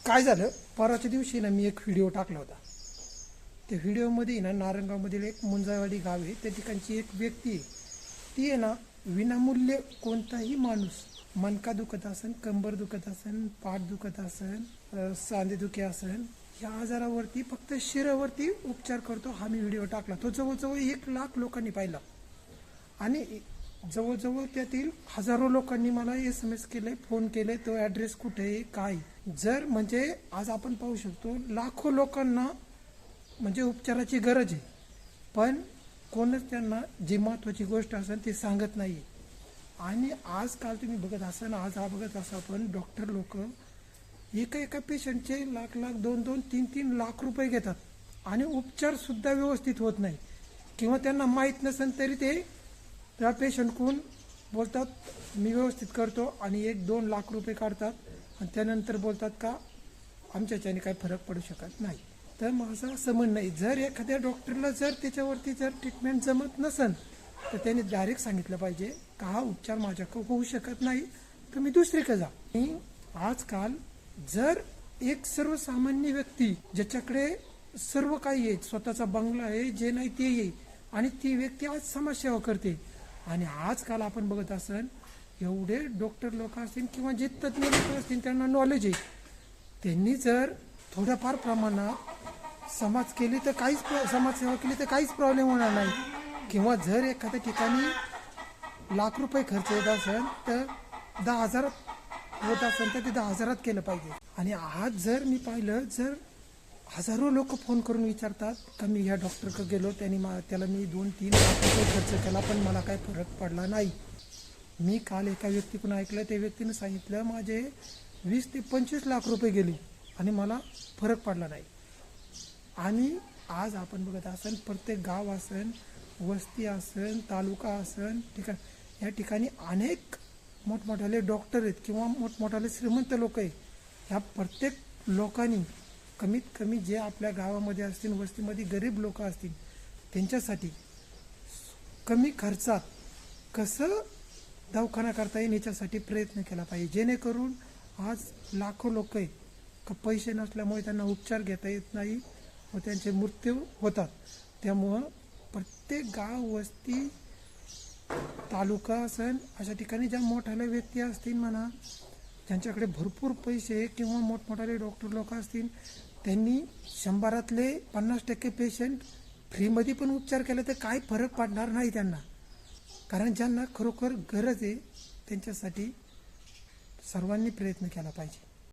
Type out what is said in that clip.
काय झालं, परवाच्या दिवशी ना मी एक व्हिडिओ टाकला होता. त्या व्हिडिओमध्ये ना नारंगावमधील एक मुंजावाडी गाव आहे, त्या ठिकाणची एक व्यक्ती आहे. ती आहे ना विनामूल्य कोणताही माणूस मनका दुखत असेल, कंबर दुखत असेल, पाठ दुखत असेल, सांधेदुखी असेल, या आजारावरती फक्त शिरावरती उपचार करतो. हा मी व्हिडिओ टाकला. तो जवळजवळ 1,00,000 लोकांनी पाहिला आणि जवळजवळ त्यातील हजारो लोकांनी मला SMS केले, फोन केले, तो ॲड्रेस कुठे आहे, काय. जर म्हणजे आज आपण पाहू शकतो लाखो लोकांना म्हणजे उपचाराची गरज आहे, पण कोणच त्यांना जी महत्त्वाची गोष्ट असेल ती सांगत नाही. आणि आजकाल तुम्ही बघत असाल, आज हा बघत असा पण डॉक्टर लोक एका पेशंटचे लाख 2-2, 3-3 लाख रुपये घेतात आणि उपचारसुद्धा व्यवस्थित होत नाही, किंवा त्यांना माहीत नसेल तरी ते त्या पेशंटकडून बोलतात मी व्यवस्थित करतो आणि 1-2 लाख रुपये काढतात आणि त्यानंतर बोलतात का आमच्याच्याने काही फरक पडू शकत नाही. तर माझं असं म्हणणं आहे, जर एखाद्या डॉक्टरला जर त्याच्यावरती जर ट्रीटमेंट जमत नसेल तर त्याने डायरेक्ट सांगितलं पाहिजे का हा उपचार माझ्याकडे होऊ शकत नाही, तर मी दुसरीकडे जा. आणि आजकाल जर एक सर्वसामान्य व्यक्ती ज्याच्याकडे सर्व काही आहे, स्वतःचा बंगला आहे, जे नाही ते आहे, आणि ती व्यक्ती आज समाजसेवा करते. आणि आजकाल आपण बघत असाल एवढे डॉक्टर लोक असतील किंवा जे तज्ज्ञ लोक असतील त्यांना नॉलेज आहे, त्यांनी जर थोड्याफार प्रमाणात समाजसेवा केली तर काहीच प्रॉब्लेम होणार नाही. किंवा जर एखाद्या ठिकाणी लाख रुपये खर्च येत असेल तर 10,000 होत असेल तर ते 10,000 केलं पाहिजे. आणि आज जर मी पाहिलं, जर हजारो लोक फोन करून विचारतात का मी ह्या डॉक्टरकडे गेलो, त्याला मी 2-3 लाख रुपये खर्च केला पण मला काय फरक पडला नाही. मी काल एका व्यक्तीकडून ऐकलं, त्या व्यक्तीनं सांगितलं माझे 20 ते 25 लाख रुपये गेले आणि मला फरक पडला नाही. आणि आज आपण बघत असेल प्रत्येक गाव असेल, वस्ती असेल, तालुका असेल, या ठिकाणी अनेक मोठमोठाले डॉक्टर आहेत किंवा मोठमोठाले श्रीमंत लोक आहेत. ह्या प्रत्येक लोकांनी कमीत कमी जे आपल्या गावामध्ये असतील, वस्तीमध्ये गरीब लोक असतील, त्यांच्यासाठी कमी खर्चात कसं दवाखाना करता येईल याच्यासाठी प्रयत्न केला पाहिजे, जेणेकरून आज लाखो लोक आहेत का पैसे नसल्यामुळे त्यांना उपचार घेता येत नाही व त्यांचे मृत्यू होतात. त्यामुळं प्रत्येक गाव, वस्ती, तालुका असेल, अशा ठिकाणी ज्या मोठाले व्यक्ती असतील म्हणा, ज्यांच्याकडे भरपूर पैसे किंवा मोठमोठाले डॉक्टर लोक असतील, त्यांनी 100रातले 50% पेशंट फ्रीमध्ये पण उपचार केले तर काही फरक पडणार नाही त्यांना. कारण ज्यांना खरोखर गरज आहे त्यांच्यासाठी सर्वांनी प्रयत्न केला पाहिजे.